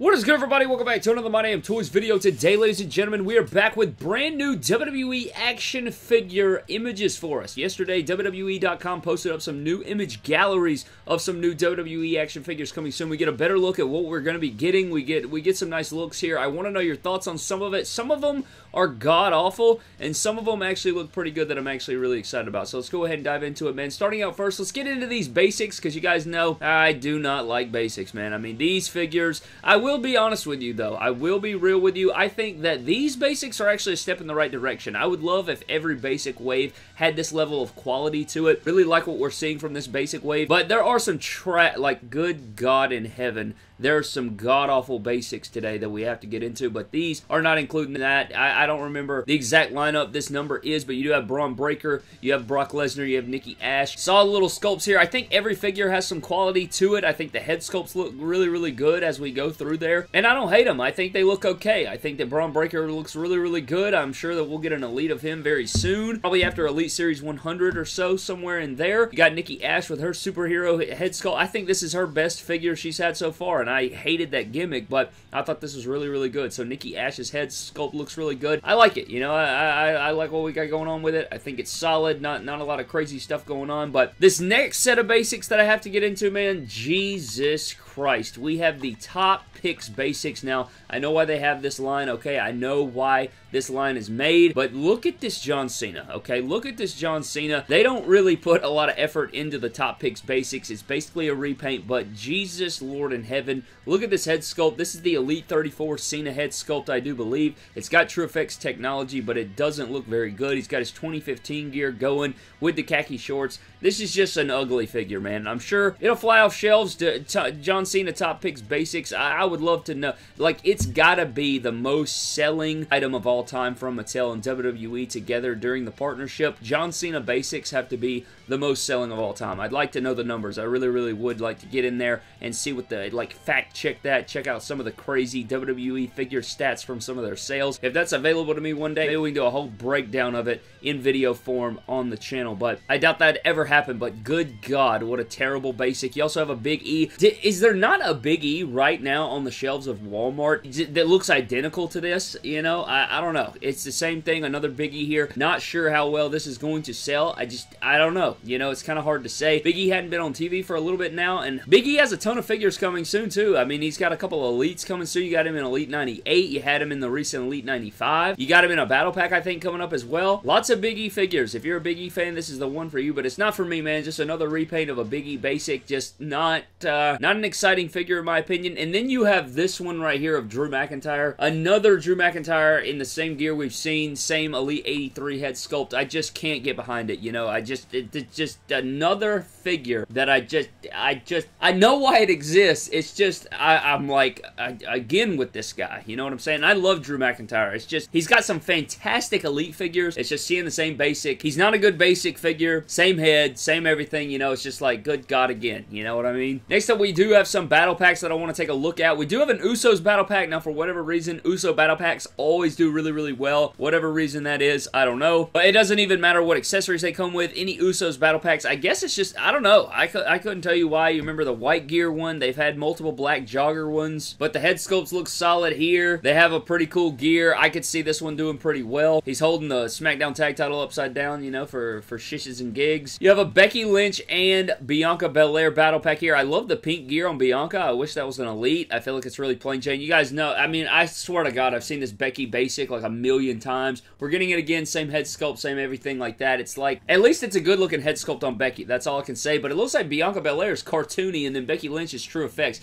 What is good, everybody? Welcome back to another My Damn Toys video. Today, ladies and gentlemen, we are back with brand new WWE action figure images for us. Yesterday, WWE.com posted up some new image galleries of some new WWE action figures coming soon. We get a better look at what we're going to be getting. We get some nice looks here. I want to know your thoughts on some of it. Some of them are god-awful, and some of them actually look pretty good that I'm actually really excited about. So let's go ahead and dive into it, man. Starting out first, let's get into these basics, because you guys know I do not like basics, man. I mean, these figures, I will be honest with you, though. I will be real with you. I think that these basics are actually a step in the right direction. I would love if every basic wave had this level of quality to it. Really like what we're seeing from this basic wave, but there are some like, good God in heaven, there are some god-awful basics today that we have to get into, but these are not including that. I don't remember the exact lineup this number is, but you do have Braun Breaker, you have Brock Lesnar, you have Nikki Ash. Solid little sculpts here. I think every figure has some quality to it. I think the head sculpts look really, really good as we go through there, and I don't hate them. I think they look okay. I think that Braun Breaker looks really, really good. I'm sure that we'll get an Elite of him very soon, probably after Elite Series 100 or so, somewhere in there. You got Nikki Ash with her superhero head sculpt. I think this is her best figure she's had so far, and I hated that gimmick, but I thought this was really, really good. So Nikki Ash's head sculpt looks really good. I like it. You know, I like what we got going on with it. I think it's solid. Not a lot of crazy stuff going on, but this next set of basics that I have to get into, man, Jesus Christ. We have the top picks basics now. I know why they have this line, okay? I know why this line is made, but look at this John Cena, okay? Look at this John Cena. They don't really put a lot of effort into the top picks basics. It's basically a repaint, but Jesus Lord in heaven, look at this head sculpt. This is the Elite 34 Cena head sculpt, I do believe. It's got TrueFX technology, but it doesn't look very good. He's got his 2015 gear going with the khaki shorts. This is just an ugly figure, man. I'm sure it'll fly off shelves to John Cena top picks basics. I would love to know. Like, it's gotta be the most selling item of all time from Mattel and WWE together during the partnership. John Cena basics have to be the most selling of all time. I'd like to know the numbers. I really, really would like to get in there and see what the, like, fact check that, check out some of the crazy WWE figure stats from some of their sales. If that's available to me one day, maybe we can do a whole breakdown of it in video form on the channel, but I doubt that'd ever happen. But good God, what a terrible basic. You also have a Big E. Is there not a Big E right now on the shelves of Walmart that looks identical to this? You know, I don't know. It's the same thing, another Big E here. Not sure how well this is going to sell. I don't know. You know, it's kind of hard to say. Big E hadn't been on TV for a little bit now, and Big E has a ton of figures coming soon, too. I mean, he's got a couple of Elites coming soon. You got him in Elite 98. You had him in the recent Elite 95. You got him in a Battle Pack, I think, coming up as well. Lots of Big E figures. If you're a Big E fan, this is the one for you, but it's not for me, man. Just another repaint of a Big E basic. Just not an exciting figure, in my opinion. And then you have this one right here of Drew McIntyre. Another Drew McIntyre in the same gear we've seen. Same Elite 83 head sculpt. I just can't get behind it, you know. It's just another figure that I know why it exists. It's just, I'm like, again with this guy. You know what I'm saying? I love Drew McIntyre. It's just, he's got some fantastic Elite figures. It's just seeing the same basic. He's not a good basic figure. Same head, same everything, you know. It's just like, good God again. You know what I mean? Next up, we do have some battle packs that I want to take a look at. We do have an Usos battle pack. Now, for whatever reason, Uso battle packs always do really, really well. Whatever reason that is, I don't know. But it doesn't even matter what accessories they come with. Any Usos battle packs, I guess it's just, I don't know. I couldn't tell you why. You remember the white gear one? They've had multiple black jogger ones, but the head sculpts look solid here. They have a pretty cool gear. I could see this one doing pretty well. He's holding the SmackDown tag title upside down, you know, for shishes and gigs. You have a Becky Lynch and Bianca Belair battle pack here. I love the pink gear on Bianca. I wish that was an Elite. I feel like it's really plain Jane. You guys know, I mean, I swear to God, I've seen this Becky basic like a million times. We're getting it again, same head sculpt, same everything like that. It's like, at least it's a good looking head sculpt on Becky. That's all I can say, but it looks like Bianca Belair is cartoony and then Becky Lynch is TrueFX.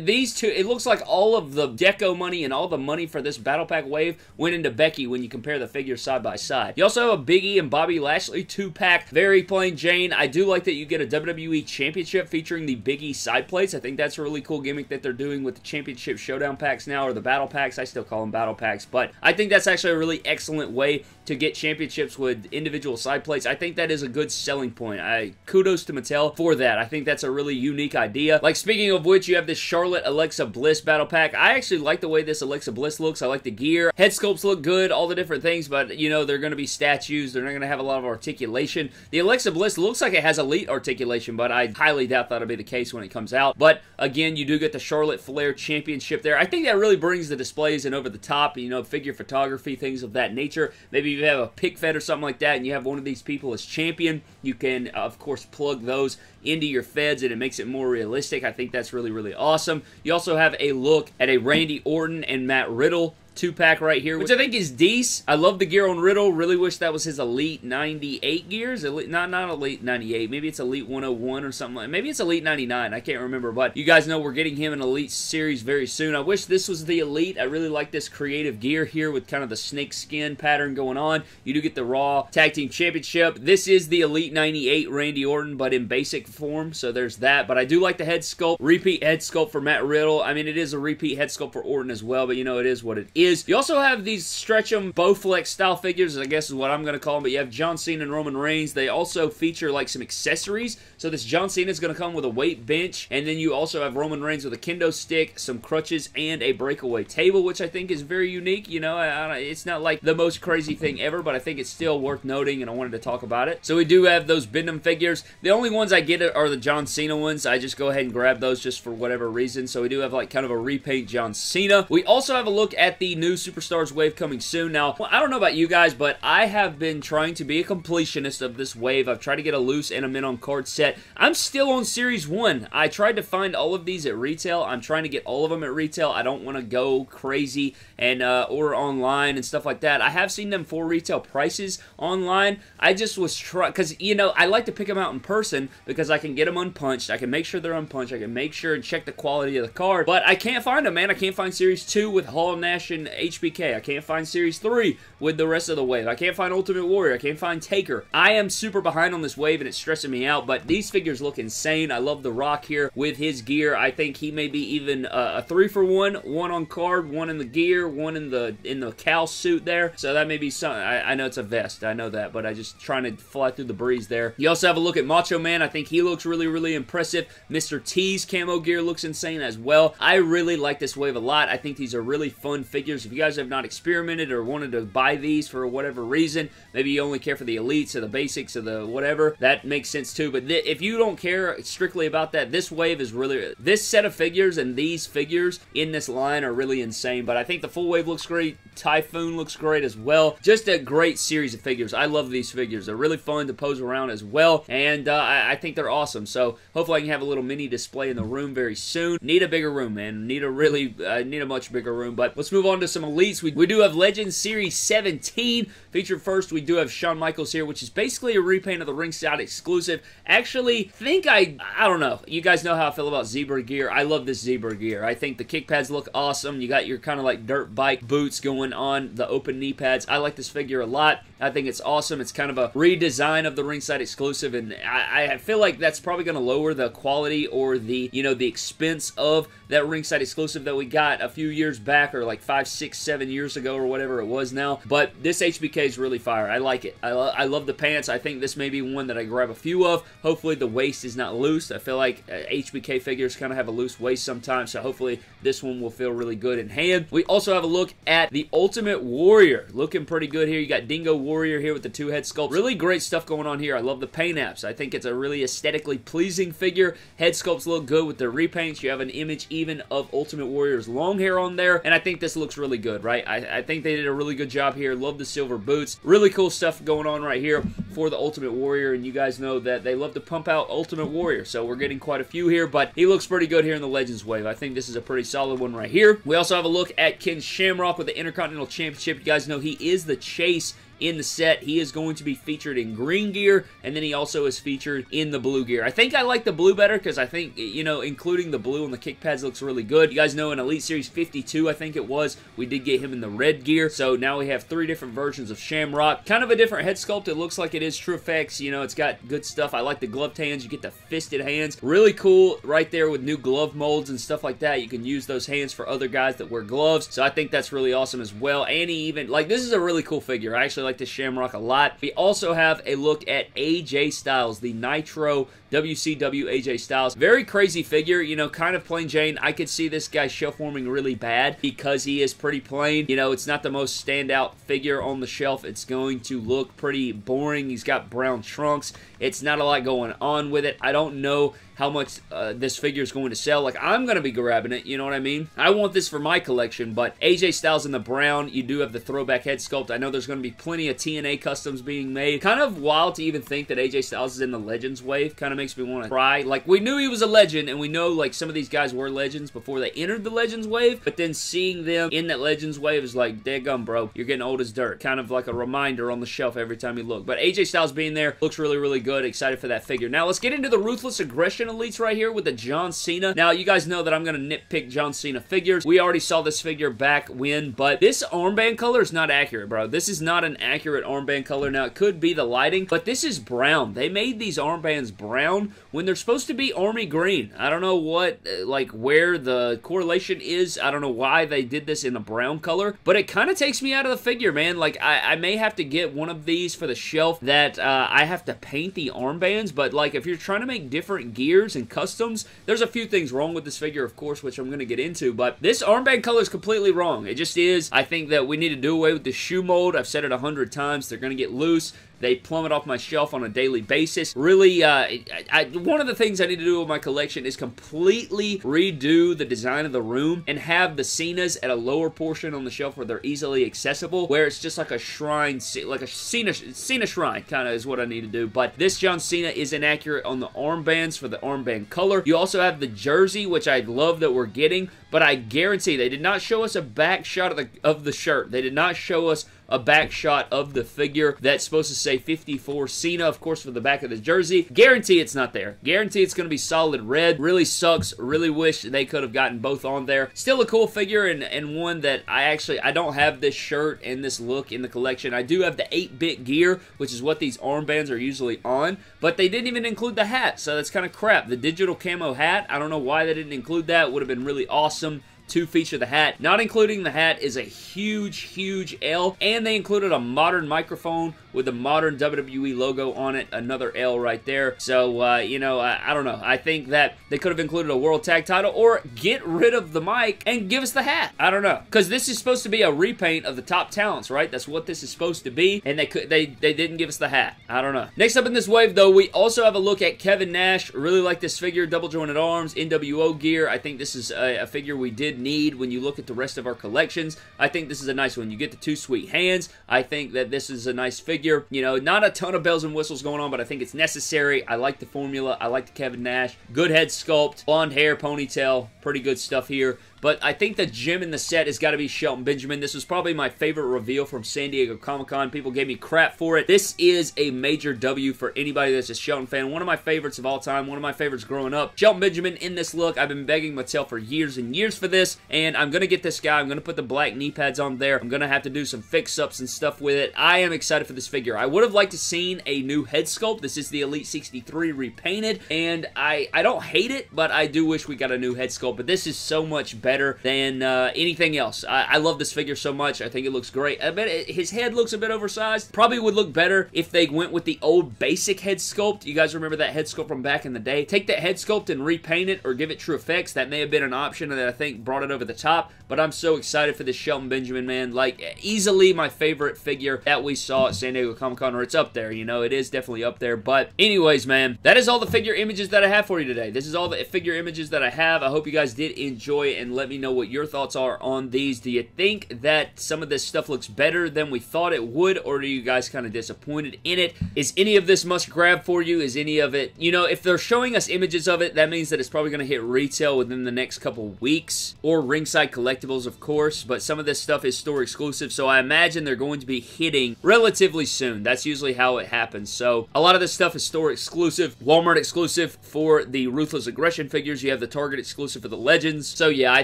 These two, it looks like all of the deco money and all the money for this battle pack wave went into Becky when you compare the figures side by side. You also have a Big E and Bobby Lashley 2-pack, very plain Jane. I do like that you get a WWE Championship featuring the Big E side plates. I think that's a really cool gimmick that they're doing with the Championship Showdown packs now, or the battle packs. I still call them battle packs, but I think that's actually a really excellent way to get championships with individual side plates. I think that is a good selling point. Kudos to Mattel for that. I think that's a really unique idea. Like, speaking of which, you have this Charlotte Alexa Bliss battle pack. I actually like the way this Alexa Bliss looks. I like the gear. Head sculpts look good, all the different things, but, you know, they're going to be statues. They're not going to have a lot of articulation. The Alexa Bliss looks like it has Elite articulation, but I highly doubt that'll be the case when it comes out. But but again, you do get the Charlotte Flair Championship there. I think that really brings the displays in over the top, you know, figure photography, things of that nature. Maybe you have a pick fed or something like that, and you have one of these people as champion. You can, of course, plug those into your feds, and it makes it more realistic. I think that's really, really awesome. You also have a look at a Randy Orton and Matt Riddle 2-pack right here, which I think is decent. I love the gear on Riddle. Really wish that was his Elite 98 gears. Not Elite 98. Maybe it's Elite 101 or something like. Maybe it's Elite 99. I can't remember, but you guys know we're getting him an Elite series very soon. I wish this was the Elite. I really like this creative gear here with kind of the snake skin pattern going on. You do get the Raw Tag Team Championship. This is the Elite 98 Randy Orton, but in basic form, so there's that. But I do like the head sculpt. Repeat head sculpt for Matt Riddle. I mean, it is a repeat head sculpt for Orton as well, but you know, it is what it is. You also have these stretch 'em Bowflex style figures, I guess is what I'm going to call them, but you have John Cena and Roman Reigns. They also feature like some accessories. So this John Cena is going to come with a weight bench, and then you also have Roman Reigns with a kendo stick, some crutches, and a breakaway table, which I think is very unique. You know, it's not like the most crazy thing ever, but I think it's still worth noting, and I wanted to talk about it. So we do have those Bendham figures. The only ones I get are the John Cena ones. I just go ahead and grab those just for whatever reason. So we do have like kind of a repaint John Cena. We also have a look at the new Superstars wave coming soon. Now, I don't know about you guys, but I have been trying to be a completionist of this wave. I've tried to get a loose and a mint on card set. I'm still on Series 1. I tried to find all of these at retail. I'm trying to get all of them at retail. I don't want to go crazy and order online and stuff like that. I have seen them for retail prices online. I just was trying, because, you know, I like to pick them out in person because I can get them unpunched. I can make sure they're unpunched. I can make sure and check the quality of the card, but I can't find them, man. I can't find Series 2 with Hall, Nash, and HBK. I can't find Series 3 with the rest of the wave. I can't find Ultimate Warrior. I can't find Taker. I am super behind on this wave, and it's stressing me out, but these figures look insane. I love The Rock here with his gear. I think he may be even a 3-for-1, one on card, one in the gear, one in the cowl suit there. So that may be something. I know it's a vest. I know that, but I just trying to fly through the breeze there. You also have a look at Macho Man. I think he looks really, really impressive. Mr. T's camo gear looks insane as well. I really like this wave a lot. I think these are really fun figures. If you guys have not experimented or wanted to buy these for whatever reason, maybe you only care for the elites or the basics or the whatever, that makes sense too. But if you don't care strictly about that, this wave is really, this set of figures and these figures in this line are really insane. But I think the full wave looks great. Typhoon looks great as well. Just a great series of figures. I love these figures. They're really fun to pose around as well, and I think they're awesome. So hopefully I can have a little mini display in the room very soon. Need a bigger room, man. Need a much bigger room. But let's move on to some elites. We do have Legends Series 17. Featured first, we do have Shawn Michaels here, which is basically a repaint of the ringside exclusive. Actually, think I don't know. You guys know how I feel about zebra gear. I love this zebra gear. I think the kick pads look awesome. You got your kind of like dirt bike boots going on the open knee pads. I like this figure a lot. I think it's awesome. It's kind of a redesign of the ringside exclusive, and I feel like that's probably going to lower the quality or the, you know, the expense of that ringside exclusive that we got a few years back, or like 5, 6, 7 years ago, or whatever it was now. But this HBK is really fire. I like it. I love the pants. I think this may be one that I grab a few of. Hopefully the waist is not loose. I feel like HBK figures kind of have a loose waist sometimes, so hopefully this one will feel really good in hand. We also have a look at the Ultimate Warrior. Looking pretty good here. You got Dingo Warrior here with the 2 head sculpts. Really great stuff going on here. I love the paint apps. I think it's a really aesthetically pleasing figure. Head sculpts look good with the repaints. You have an image even of Ultimate Warrior's long hair on there, and I think this looks really good, right? I think they did a really good job here. Love the silver boots. Really cool stuff going on right here for the Ultimate Warrior, and you guys know that they love to pump out Ultimate Warrior, so we're getting quite a few here, but he looks pretty good here in the Legends wave. I think this is a pretty solid one right here. We also have a look at Ken Shamrock with the Intercontinental Championship. You guys know he is the chase in the set. He is going to be featured in green gear, and then he also is featured in the blue gear. I think I like the blue better because I think, you know, including the blue on the kick pads looks really good. You guys know in Elite Series 52, I think it was, we did get him in the red gear, so now we have 3 different versions of Shamrock. Kind of a different head sculpt. It looks like it is True Effects. You know, it's got good stuff. I like the gloved hands. You get the fisted hands. Really cool right there with new glove molds and stuff like that. You can use those hands for other guys that wear gloves, so I think that's really awesome as well. And he even, like, this is a really cool figure. I actually like this Shamrock a lot. We also have a look at AJ Styles, the Nitro WCW AJ Styles. Very crazy figure, you know, kind of plain Jane. I could see this guy shelf warming really bad because he is pretty plain. You know, it's not the most standout figure on the shelf. It's going to look pretty boring. He's got brown trunks. It's not a lot going on with it. I don't know how much this figure is going to sell. Like, I'm going to be grabbing it, you know what I mean? I want this for my collection, but AJ Styles in the brown, you do have the throwback head sculpt. I know there's going to be plenty of TNA customs being made. Kind of wild to even think that AJ Styles is in the Legends wave. Kind of makes me want to cry. Like, we knew he was a legend, and we know, like, some of these guys were legends before they entered the Legends wave, but then seeing them in that Legends wave is like, daggum, bro, you're getting old as dirt. Kind of like a reminder on the shelf every time you look. But AJ Styles being there looks really, really good. Excited for that figure. Now, let's get into the Ruthless Aggression Elites right here with the John Cena. Now, you guys know that I'm going to nitpick John Cena figures. We already saw this figure back when, but this armband color is not accurate, bro. This is not an accurate armband color. Now, it could be the lighting, but this is brown. They made these armbands brown when they're supposed to be army green. I don't know what, like, where the correlation is. I don't know why they did this in a brown color, but it kind of takes me out of the figure, man. Like, I may have to get one of these for the shelf that I have to paint the armbands, but, like, if you're trying to make different gears and customs, there's a few things wrong with this figure, of course, which I'm going to get into, but this armband color is completely wrong. It just is. I think that we need to do away with the shoe mold. I've said it 100 times. They're going to get loose. They plummet off my shelf on a daily basis. Really, one of the things I need to do with my collection is completely redo the design of the room and have the Cenas at a lower portion on the shelf where they're easily accessible, where it's just like a shrine, like a Cena shrine, kind of is what I need to do. But this John Cena is inaccurate on the armbands for the armband color. You also have the jersey, which I love that we're getting, but I guarantee they did not show us a back shot of the shirt. They did not show us a back shot of the figure that's supposed to say 54 Cena, of course, for the back of the jersey. Guarantee it's not there. Guarantee it's going to be solid red. Really sucks. Really wish they could have gotten both on there. Still a cool figure and one that I don't have this shirt and this look in the collection. I do have the 8-bit gear, which is what these armbands are usually on, but they didn't even include the hat, so that's kind of crap. The digital camo hat, I don't know why they didn't include that. Would have been really awesome to feature the hat. Not including the hat is a huge, huge L, and they included a modern microphone with the modern WWE logo on it. Another L right there. So, you know, I don't know. I think that they could have included a World Tag title or get rid of the mic and give us the hat. I don't know. Because this is supposed to be a repaint of the top talents, right? That's what this is supposed to be, and they didn't give us the hat. I don't know. Next up in this wave, though, we also have a look at Kevin Nash. Really like this figure. Double jointed arms, NWO gear. I think this is a figure we did need when you look at the rest of our collections. I think this is a nice one. You get the two sweet hands. I think that this is a nice figure. You know, not a ton of bells and whistles going on, but I think it's necessary. I like the formula. I like the Kevin Nash. Good head sculpt, blonde hair, ponytail. Pretty good stuff here. But I think the gem in the set has got to be Shelton Benjamin. This was probably my favorite reveal from San Diego Comic-Con. People gave me crap for it. This is a major W for anybody that's a Shelton fan. One of my favorites of all time. One of my favorites growing up. Shelton Benjamin in this look. I've been begging Mattel for years and years for this, and I'm going to get this guy. I'm going to put the black knee pads on there. I'm going to have to do some fix-ups and stuff with it. I am excited for this figure. I would have liked to seen a new head sculpt. This is the Elite 63 repainted, and I don't hate it, but I do wish we got a new head sculpt. But this is so much better than anything else. I love this figure so much. I think it looks great. I bet his head looks a bit oversized. Probably would look better if they went with the old basic head sculpt. You guys remember that head sculpt from back in the day? Take that head sculpt and repaint it or give it true effects. That may have been an option that I think brought it over the top, but I'm so excited for this Shelton Benjamin, man. Like, easily my favorite figure that we saw at San Diego Comic-Con, or it's up there, you know. It is definitely up there, but anyways, man, that is all the figure images that I have for you today. This is all the figure images that I have. I hope you guys did enjoy it, and let me know what your thoughts are on these. Do you think that some of this stuff looks better than we thought it would, or are you guys kind of disappointed in it? Is any of this must grab for you? Is any of it, you know, if they're showing us images of it, that means that it's probably going to hit retail within the next couple weeks, or ringside collectibles, of course, but some of this stuff is store exclusive, so I imagine they're going to be hitting relatively soon. That's usually how it happens. So a lot of this stuff is store exclusive, Walmart exclusive for the Ruthless Aggression figures. You have the Target exclusive for the Legends. So yeah, I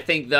think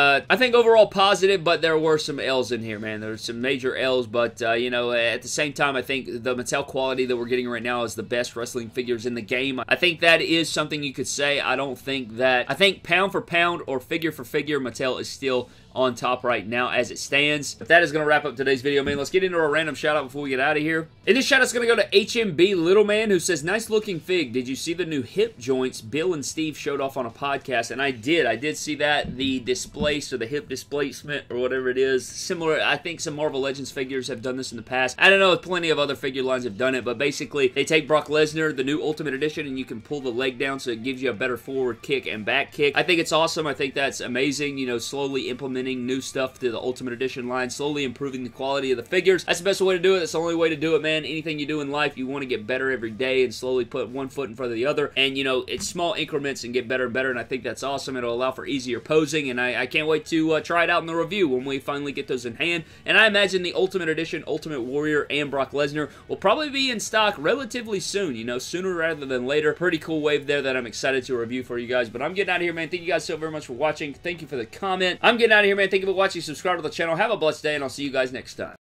overall positive, but there were some L's in here, man. There's some major L's, but you know, at the same time, I think the Mattel quality that we're getting right now is the best wrestling figures in the game. I think that is something you could say. I think pound for pound or figure for figure, Mattel is still on top right now as it stands. But that is going to wrap up today's video, man. Let's get into our random shout-out before we get out of here. And this shout-out's going to go to HMB Littleman, who says, nice looking fig. Did you see the new hip joints Bill and Steve showed off on a podcast? And I did see that. The displace or the hip displacement or whatever it is. Similar, I think some Marvel Legends figures have done this in the past. I don't know if plenty of other figure lines have done it, but basically they take Brock Lesnar, the new Ultimate Edition, and you can pull the leg down so it gives you a better forward kick and back kick. I think it's awesome. I think that's amazing, you know, slowly implementing new stuff to the Ultimate Edition line, slowly improving the quality of the figures. That's the best way to do it. That's the only way to do it, man. Anything you do in life, you want to get better every day and slowly put one foot in front of the other, and you know, it's small increments and get better and better, and I think that's awesome. It'll allow for easier posing, and I can't wait to try it out in the review when we finally get those in hand. And I imagine the Ultimate Edition, Ultimate Warrior, and Brock Lesnar will probably be in stock relatively soon, you know, sooner rather than later. Pretty cool wave there that I'm excited to review for you guys. But I'm getting out of here, man. Thank you guys so very much for watching. Thank you for the comment. I'm getting out of here, man. Thank you for watching. Subscribe to the channel. Have a blessed day, and I'll see you guys next time.